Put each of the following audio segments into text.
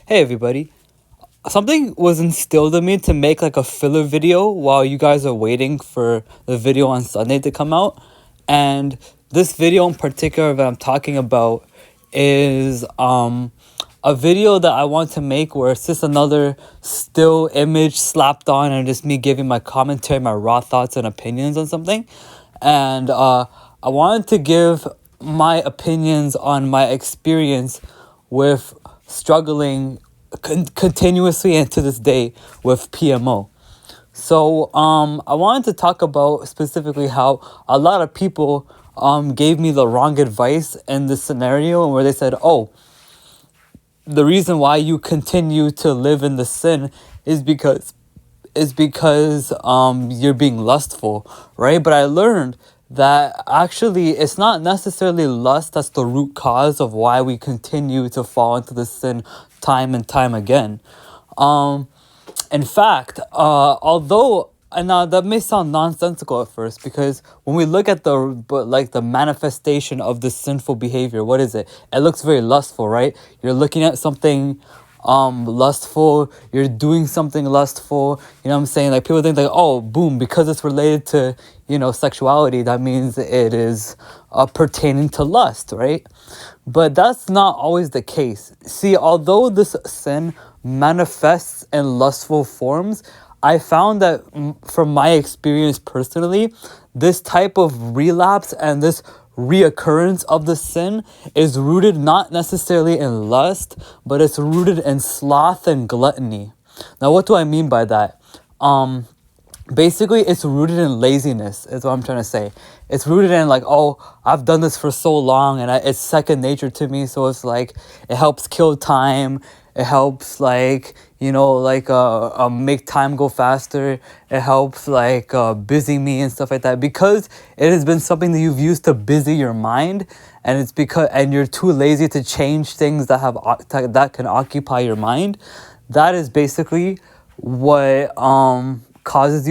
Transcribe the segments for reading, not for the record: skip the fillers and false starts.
Hey everybody. Something was instilled in me to make like a filler video while you guys are waiting for the video on Sunday to come out. And this video in particular that I'm talking about is a video that I want to make where it's just another still image slapped on and just me giving my commentary, my raw thoughts and opinions on something. And I wanted to give my opinions on my experience with struggling continuously and to this day with PMO. So I wanted to talk about specifically how a lot of people gave me the wrong advice in this scenario, and where they said, oh, the reason why you continue to live in the sin is because you're being lustful, right? But I learned that actually it's not necessarily lust that's the root cause of why we continue to fall into the sin time and time again. In fact, although, and now that may sound nonsensical at first, because when we look at the manifestation of this sinful behavior, what is it? It looks very lustful, right? You're looking at something lustful, you're doing something lustful, you know what I'm saying? Like, people think like, oh, boom, because it's related to, sexuality, that means it is pertaining to lust, right? But that's not always the case. See, although this sin manifests in lustful forms, I found that from my experience personally, this type of relapse and this reoccurrence of the sin is rooted not necessarily in lust, but it's rooted in sloth and gluttony. Now, what do I mean by that? Basically, it's rooted in laziness, is what I'm trying to say. It's rooted in like, oh, I've done this for so long and it's second nature to me. So it's like, it helps kill time. It helps make time go faster. It helps busy me and stuff like that, because it has been something that you've used to busy your mind, and you're too lazy to change things that can occupy your mind. That is basically what causes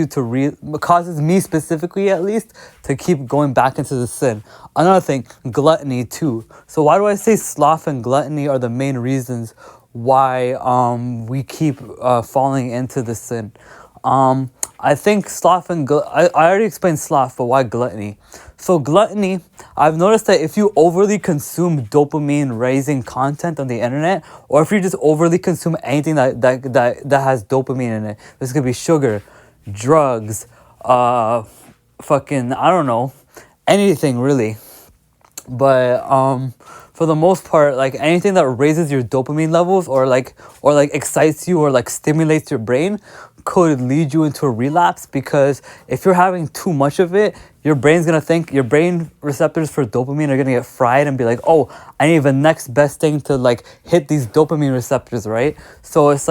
me specifically, at least, to keep going back into the sin. Another thing, gluttony too. So why do I say sloth and gluttony are the main reasons why we keep falling into the sin? I think sloth and I already explained sloth, but why gluttony? So gluttony, I've noticed that if you overly consume dopamine raising content on the internet, or if you just overly consume anything that has dopamine in it, this could be sugar, drugs, I don't know, anything really. But for the most part, like anything that raises your dopamine levels or excites you or stimulates your brain could lead you into a relapse, because if you're having too much of it, your brain receptors for dopamine are gonna get fried and be like, oh, I need the next best thing to hit these dopamine receptors, right? So it's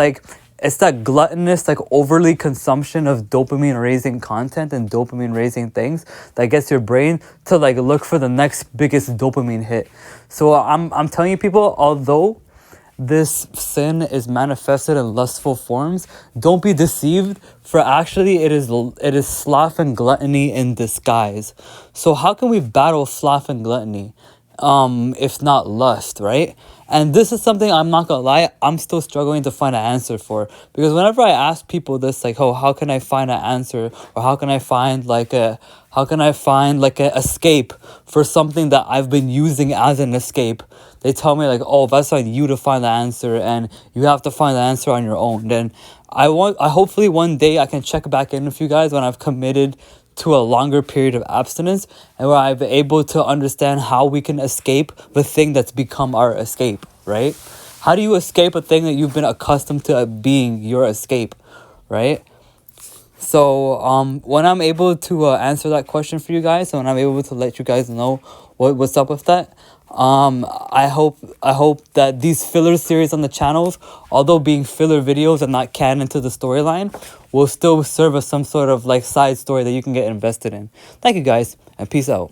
that gluttonous, overly consumption of dopamine raising content and dopamine raising things that gets your brain to look for the next biggest dopamine hit. So I'm telling you, people, although this sin is manifested in lustful forms, don't be deceived, for actually it is sloth and gluttony in disguise. So how can we battle sloth and gluttony if not lust, right? And this is something, I'm not gonna lie, I'm still struggling to find an answer for, because whenever I ask people this, oh, how can I find an answer, or how can I find an escape for something that I've been using as an escape, they tell me oh, that's on you to find the answer, and you have to find the answer on your own. Then I hopefully one day I can check back in with you guys when I've committed to a longer period of abstinence, and where I'm able to understand how we can escape the thing that's become our escape, right? How do you escape a thing that you've been accustomed to being your escape, right? So when I'm able to answer that question for you guys, and when I'm able to let you guys know what's up with that, I hope that these filler series on the channels, although being filler videos and not canon to the storyline, will still serve as some sort of side story that you can get invested in. Thank you guys, and peace out.